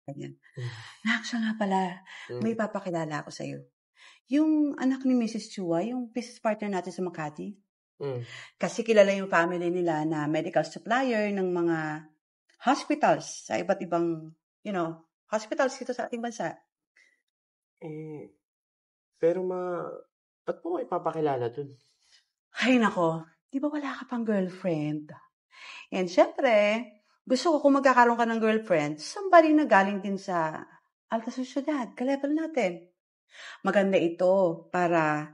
Ganyan. Hmm. Nak, siya nga pala, may papakilala ako sa'yo. Yung anak ni Mrs. Chua, yung business partner natin sa Makati. Kasi kilala yung family nila na medical supplier ng mga hospitals sa iba't ibang, hospitals dito sa ating bansa. Pero ba't mo ipapakilala dun? Ay nako, di ba wala ka pang girlfriend? And syempre, gusto ko kung magkakaroon ka ng girlfriend, somebody na galing din sa alta sosyedad, ka-level natin. Maganda ito para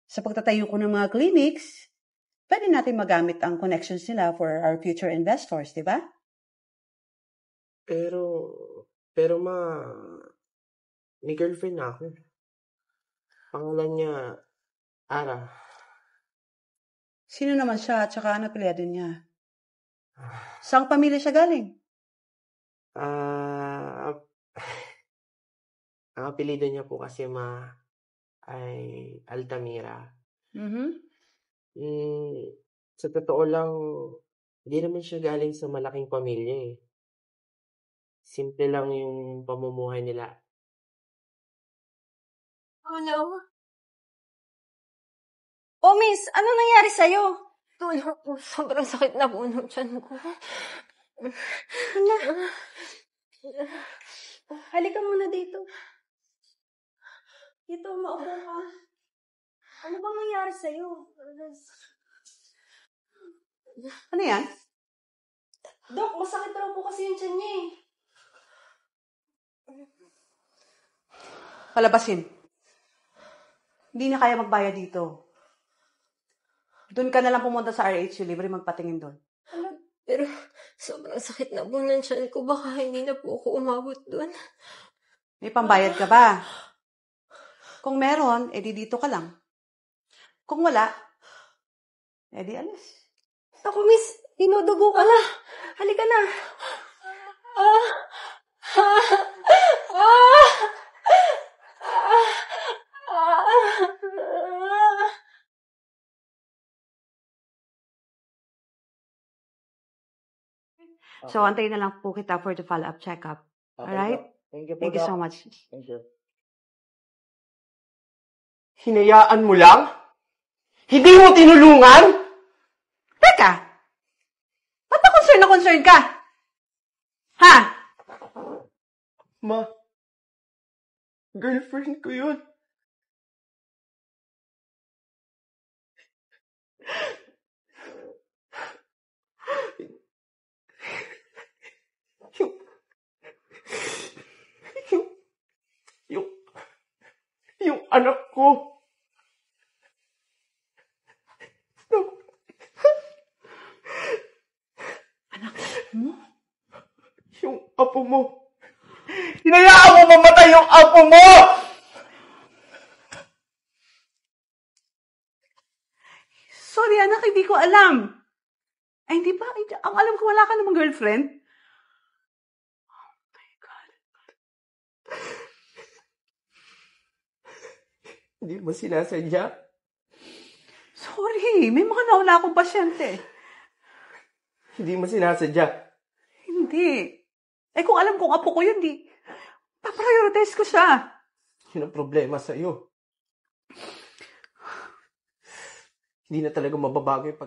sa pagtatayo ko ng mga clinics, pwede natin magamit ang connections nila for our future investors, di ba? Pero may girlfriend na ako. Pangalan niya, Ara. Sino naman siya at saka ano apelyido niya? Saang pamilya siya galing? Ang apelido niya po kasi ay Altamira. Sa totoo lang, hindi naman siya galing sa malaking pamilya eh. Simple lang yung pamumuhay nila. Hello? Oh, miss, ano nangyari sa'yo? Tulog po, sobrang sakit na po ng tiyan ko. Halika muna dito. Dito, maupo ka. Ano bang nangyari sa'yo? Ano yan? Dok, masakit raw po kasi yung tiyan niya eh. Palabasin. Hindi na kaya magbayad dito. Doon ka na lang pumunta sa RHU, libre magpatingin doon. Pero sobrang sakit na po ng tiyan ko. Baka hindi na po ako umabot doon. May pambayad ka ba? Kung meron, edi dito ka lang. Kung wala, edi alis. Ako, miss, dinudugo ka na. Halika na. So, antayin na lang po kita for the follow-up check-up. Alright? Thank you po, Thank you Doc. so much. Thank you. Hinayaan mo lang? Hindi mo tinulungan? Teka! Ba't pa concern ka? Ha? Ma, girlfriend ko yun. Yung anak ko. Anak mo? Yung apo mo. Hinayaan mo mamatay yung apo mo! Sorry anak, hindi ko alam. Ay, hindi ba? Ang alam ko, wala ka namang girlfriend. Oh my God. Hindi mo sinasadya? Sorry, may mga nauna akong pasyente. Hindi mo sinasadya? Hindi. Kung alam kong apo ko yun, paprioritize ko siya. Yun ang problema sa'yo. Hindi na talaga mababago yung